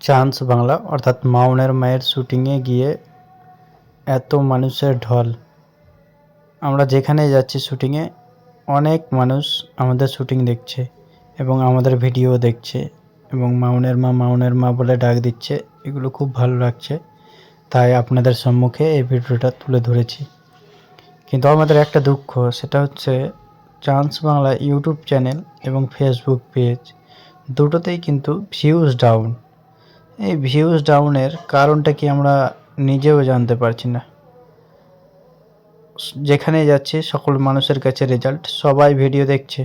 Chance Bangla অর্থাৎ মাউনের মায়ের শুটিংয়ে গিয়ে এত মানুষের ঢল। আমরা যেখানেই যাচ্ছি শুটিংয়ে অনেক মানুষ আমাদের শুটিং দেখছে এবং আমাদের ভিডিও দেখছে এবং মাউনের মা বলে ডাক দিচ্ছে। এগুলো খুব ভালো লাগছে, তাই আপনাদের সম্মুখে এই ভিডিওটা তুলে ধরেছি। কিন্তু আমাদের একটা দুঃখ, সেটা হচ্ছে চান্স বাংলা ইউটিউব চ্যানেল এবং ফেসবুক পেজ দুটোতেই কিন্তু ভিউজ ডাউন। এই ভিউজ ডাউনের কারণটা কি আমরা নিজেও জানতে পারছি না। যেখানে যাচ্ছে সকল মানুষের কাছে রেজাল্ট, সবাই ভিডিও দেখছে,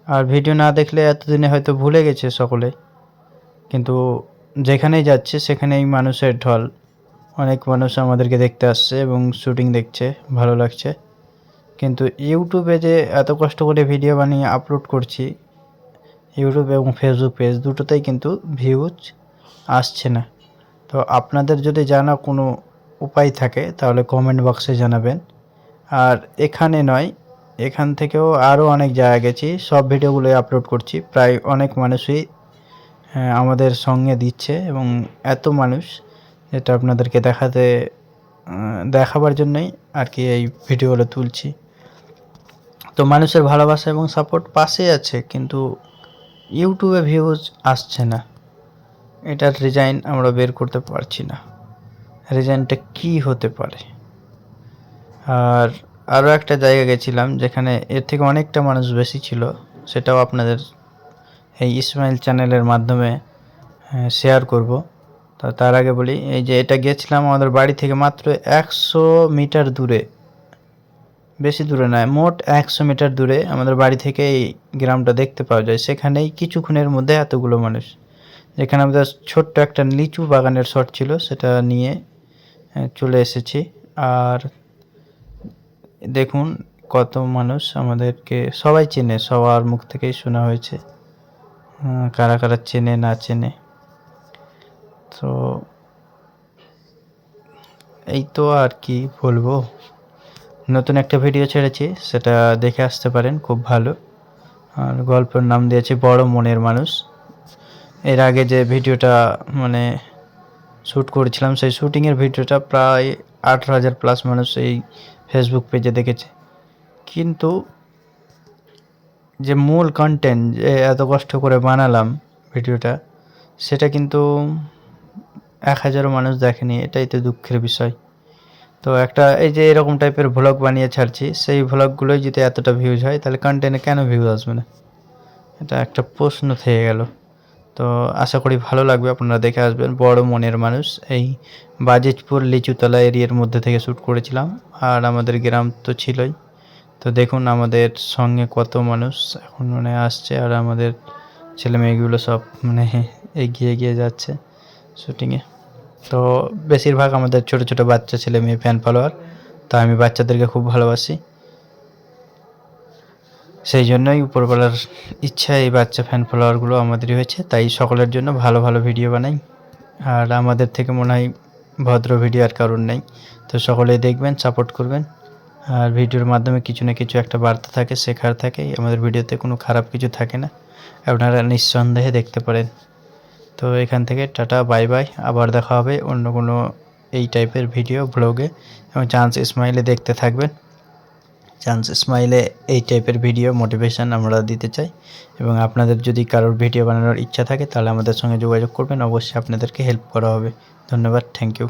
আর ভিডিও না দেখলে এতদিনে হয়তো ভুলে গেছে সকলে, কিন্তু যেখানেই যাচ্ছে সেখানেই মানুষের ঢল। অনেক মানুষ আমাদেরকে দেখতে আসছে এবং শুটিং দেখছে, ভালো লাগছে। কিন্তু ইউটিউবে যে এত কষ্ট করে ভিডিও বানিয়ে আপলোড করছি, ইউটিউব এবং ফেসবুক পেজ দুটোতেই কিন্তু ভিউজ আসছে না। তো আপনাদের যদি জানা কোনো উপায় থাকে তাহলে কমেন্ট বক্সে জানাবেন। আর এখানে নয়, এখান থেকেও আরও অনেক জায়গায় গেছি, সব ভিডিওগুলোই আপলোড করছি। প্রায় অনেক মানুষই আমাদের সঙ্গে দিচ্ছে এবং এত মানুষ, যেটা আপনাদেরকে দেখাবার জন্যই আর কি এই ভিডিওগুলো তুলছি। তো মানুষের ভালোবাসা এবং সাপোর্ট পাশেই আছে, কিন্তু ইউটিউবে ভিউজ আসছে না। এটার রিজাইন আমরা বের করতে পারছি না, রিজাইনটা কি হতে পারে। আর আরও একটা জায়গা গেছিলাম যেখানে এর থেকে অনেকটা মানুষ বেশি ছিল, সেটাও আপনাদের এই ইসমাইল চ্যানেলের মাধ্যমে শেয়ার করব। তো তার আগে বলি, এই যে এটা গেছিলাম আমাদের বাড়ি থেকে মাত্র 100 মিটার দূরে, বেশি দূরে নয়, মোট 100 মিটার দূরে আমাদের বাড়ি থেকে এই গ্রামটা দেখতে পাওয়া যায়। সেখানেই কিছুক্ষণের মধ্যে এতগুলো মানুষ। যেখানে আমাদের ছোট্ট একটা লিচু বাগানের শট ছিল, সেটা নিয়ে চলে এসেছি। আর দেখুন কত মানুষ, আমাদেরকে সবাই চেনে, সবার মুখ থেকেই শোনা হয়েছে, কারা কারা চেনে না চেনে। তো এই তো আর কি বলবো, নতুন একটা ভিডিও ছেড়েছি, সেটা দেখে আসতে পারেন, খুব ভালো। আর গল্পের নাম দিয়েছি বড় মনের মানুষ। এর আগে যে ভিডিওটা মানে শ্যুট করেছিলাম, সেই শ্যুটিংয়ের ভিডিওটা প্রায় 18,000 প্লাস মানুষ এই ফেসবুক পেজে দেখেছে। কিন্তু যে মূল কন্টেন্ট, যে এত কষ্ট করে বানালাম ভিডিওটা, সেটা কিন্তু 1,000 মানুষ দেখেনি। এটাই তো দুঃখের বিষয়। তো একটা এই যে এরকম টাইপের ভ্লগ বানিয়ে ছাড়ছি, সেই ভ্লগগুলোই যদি এতটা ভিউজ হয়, তাহলে কন্টেন্টে কেন ভিউজ আসবে না? এটা একটা প্রশ্ন থেকে গেল। তো আশা করি ভালো লাগবে, আপনারা দেখে আসবেন। বড় মনের মানুষ, এই বাজিতপুর লিচুতলা এরিয়ার মধ্যে থেকে শ্যুট করেছিলাম, আর আমাদের গ্রাম তো ছিলই। তো দেখুন আমাদের সঙ্গে কত মানুষ এখন মানে আসছে, আর আমাদের ছেলে মেয়েগুলো সব মানে এগিয়ে এগিয়ে যাচ্ছে শুটিংয়ে। তো বেশিরভাগ আমাদের ছোট ছোট বাচ্চা ছেলে মেয়ে ফ্যান ফলোয়ার। তো আমি বাচ্চাদেরকে খুব ভালোবাসি, সেই জন্যই উপরওয়ালার ইচ্ছা এই বাচ্চা ফ্যান ফলোয়ারগুলো আমাদেরই হয়েছে, তাই সকলের জন্য ভালো ভালো ভিডিও বানাই। আর আমাদের থেকে মনে হয় ভদ্র ভিডিও আর কারণ নেই। তো সকলেই দেখবেন, সাপোর্ট করবেন। আর ভিডিওর মাধ্যমে কিছু না কিছু একটা বার্তা থাকে, শেখার থাকে। আমাদের ভিডিওতে কোনো খারাপ কিছু থাকে না, আপনারা নিঃসন্দেহে দেখতে পারেন। তো এখান থেকে টাটা, বাই বাই। আবার দেখা হবে অন্য কোনো এই টাইপের ভিডিও ব্লগে, এবং চান্স ইসমাইলে দেখতে থাকবেন। চান্স ইসমাইলে এই টাইপের ভিডিও মোটিভেশন আমরা দিতে চাই, এবং আপনাদের যদি কারোর ভিডিও বানানোর ইচ্ছা থাকে তাহলে আমাদের সঙ্গে যোগাযোগ করবেন, অবশ্যই আপনাদেরকে হেল্প করা হবে। ধন্যবাদ, থ্যাংক ইউ।